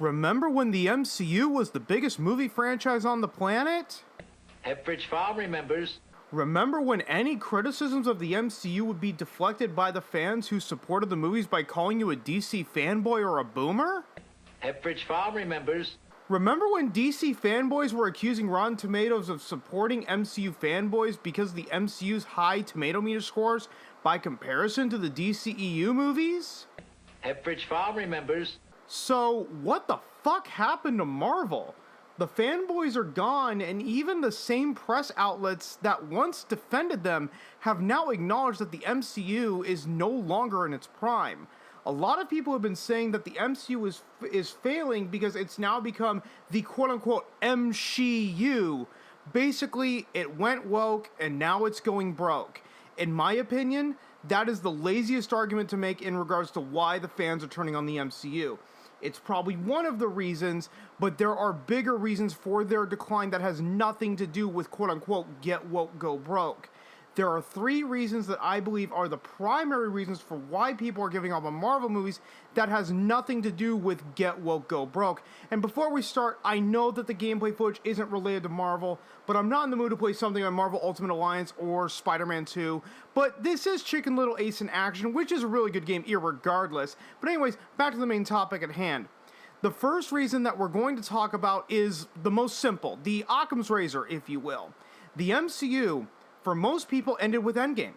Remember when the MCU was the biggest movie franchise on the planet? Hepbridge Farm remembers. Remember when any criticisms of the MCU would be deflected by the fans who supported the movies by calling you a DC fanboy or a boomer? Hepbridge Farm remembers. Remember when DC fanboys were accusing Rotten Tomatoes of supporting MCU fanboys because of the MCU's high tomato meter scores by comparison to the DCEU movies? Hepbridge Farm remembers. So, what the fuck happened to Marvel? The fanboys are gone, and even the same press outlets that once defended them have now acknowledged that the MCU is no longer in its prime. A lot of people have been saying that the MCU is failing because it's now become the quote-unquote MCU. Basically, it went woke, and now it's going broke. In my opinion, that is the laziest argument to make in regards to why the fans are turning on the MCU. It's probably one of the reasons, but there are bigger reasons for their decline that has nothing to do with quote-unquote get woke, go broke. There are three reasons that I believe are the primary reasons for why people are giving up on Marvel movies that has nothing to do with get woke, go broke. And before we start, I know that the gameplay footage isn't related to Marvel, but I'm not in the mood to play something on Marvel Ultimate Alliance or Spider-Man 2. But this is Chicken Little Ace in Action, which is a really good game irregardless. But anyways, back to the main topic at hand. The first reason that we're going to talk about is the most simple, the Occam's razor, if you will. The MCU, for most people, ended with Endgame.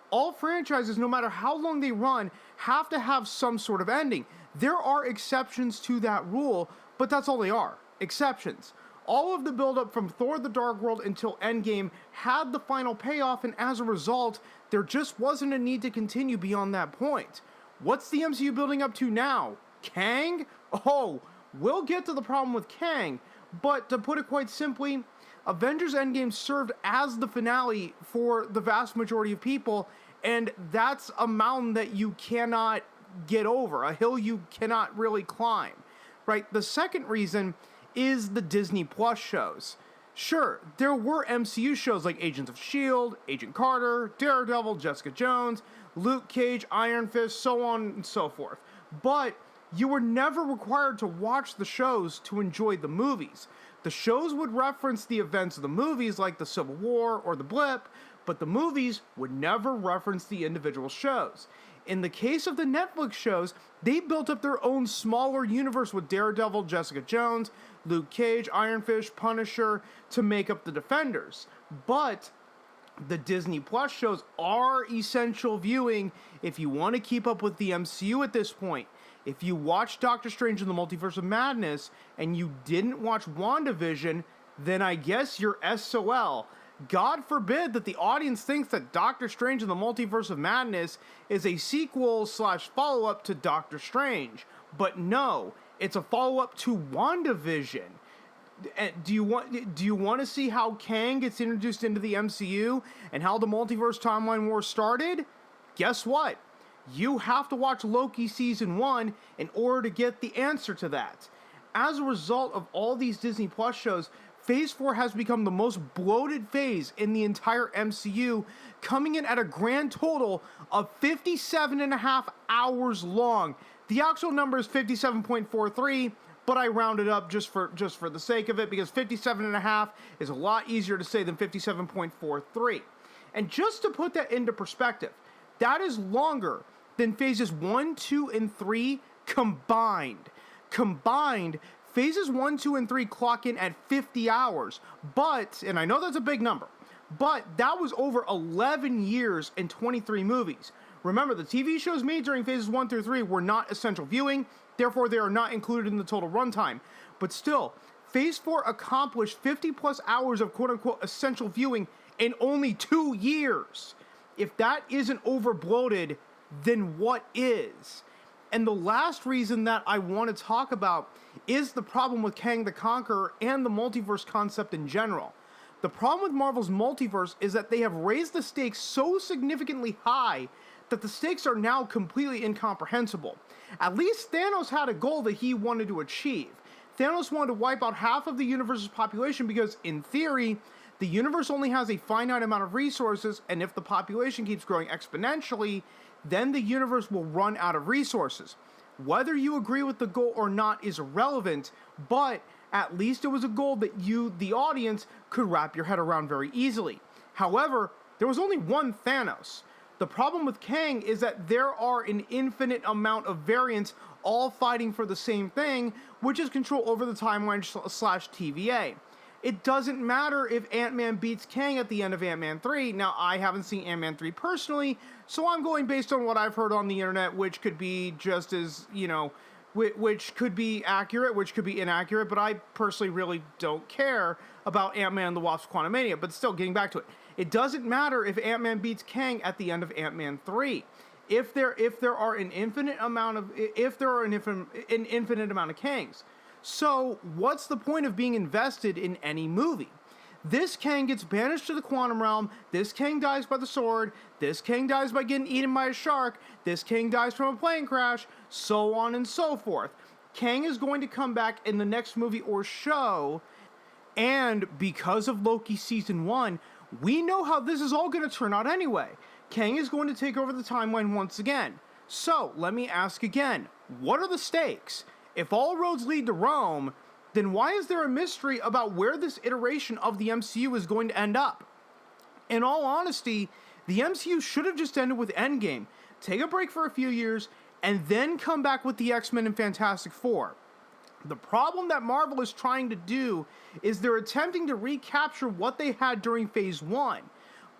All franchises, no matter how long they run, have to have some sort of ending. There are exceptions to that rule, but that's all they are, exceptions. All of the build-up from Thor the Dark World until Endgame had the final payoff, and as a result, there just wasn't a need to continue beyond that point. What's the MCU building up to now? Kang? Oh, we'll get to the problem with Kang, but to put it quite simply, Avengers Endgame served as the finale for the vast majority of people, and that's a mountain that you cannot get over, a hill you cannot really climb, right? The second reason is the Disney Plus shows. Sure, there were MCU shows like Agents of S.H.I.E.L.D., Agent Carter, Daredevil, Jessica Jones, Luke Cage, Iron Fist, so on and so forth, but you were never required to watch the shows to enjoy the movies. The shows would reference the events of the movies like the Civil War or the Blip, but the movies would never reference the individual shows. In the case of the Netflix shows, they built up their own smaller universe with Daredevil, Jessica Jones, Luke Cage, Iron Fist, Punisher to make up the Defenders. But the Disney Plus shows are essential viewing if you want to keep up with the MCU at this point. If you watched Doctor Strange in the Multiverse of Madness and you didn't watch WandaVision, then I guess you're SOL. God forbid that the audience thinks that Doctor Strange in the Multiverse of Madness is a sequel / follow-up to Doctor Strange. But no, it's a follow-up to WandaVision. Do you want to see how Kang gets introduced into the MCU and how the Multiverse Timeline War started? Guess what? You have to watch Loki Season 1 in order to get the answer to that. As a result of all these Disney Plus shows, Phase 4 has become the most bloated phase in the entire MCU, coming in at a grand total of 57.5 hours long. The actual number is 57.43, but I rounded up just for the sake of it, because 57.5 is a lot easier to say than 57.43. And just to put that into perspective, that is longer than phases 1, 2, and 3 combined. Combined, phases 1, 2, and 3 clock in at 50 hours. But, and I know that's a big number, but that was over 11 years and 23 movies. Remember, the TV shows made during phases 1 through 3 were not essential viewing, therefore they are not included in the total runtime. But still, phase 4 accomplished 50 plus hours of quote-unquote essential viewing in only 2 years. If that isn't overbloated, then what is? And the last reason that I want to talk about is the problem with Kang the Conqueror and the multiverse concept in general. The problem with Marvel's multiverse is that they have raised the stakes so significantly high that the stakes are now completely incomprehensible. At least Thanos had a goal that he wanted to achieve. Thanos wanted to wipe out half of the universe's population because, in theory, the universe only has a finite amount of resources, and if the population keeps growing exponentially, then the universe will run out of resources. Whether you agree with the goal or not is irrelevant, but at least it was a goal that you, the audience, could wrap your head around very easily. However, there was only one Thanos. The problem with Kang is that there are an infinite amount of variants all fighting for the same thing, which is control over the timeline / TVA. It doesn't matter if Ant-Man beats Kang at the end of Ant-Man 3. Now, I haven't seen Ant-Man 3 personally, so I'm going based on what I've heard on the internet, which could be just as, which could be accurate, which could be inaccurate, but I personally really don't care about Ant-Man and the Wasp: Quantumania. But still, getting back to it, it doesn't matter if Ant-Man beats Kang at the end of Ant-Man 3. If there are an infinite amount of Kangs. So, what's the point of being invested in any movie? This Kang gets banished to the quantum realm, this Kang dies by the sword, this Kang dies by getting eaten by a shark, this Kang dies from a plane crash, so on and so forth. Kang is going to come back in the next movie or show, and because of Loki Season 1, we know how this is all going to turn out anyway. Kang is going to take over the timeline once again. So, let me ask again, what are the stakes? If all roads lead to Rome, then why is there a mystery about where this iteration of the MCU is going to end up? In all honesty, the MCU should have just ended with Endgame, take a break for a few years, and then come back with the X-Men and Fantastic Four. The problem that Marvel is trying to do is they're attempting to recapture what they had during Phase 1.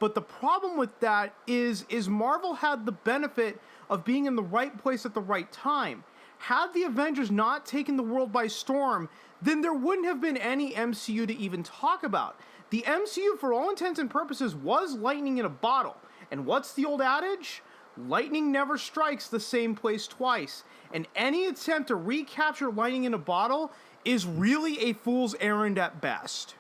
But the problem with that is Marvel had the benefit of being in the right place at the right time. Had the Avengers not taken the world by storm, then there wouldn't have been any MCU to even talk about. The MCU, for all intents and purposes, was lightning in a bottle. And what's the old adage? Lightning never strikes the same place twice. And any attempt to recapture lightning in a bottle is really a fool's errand at best.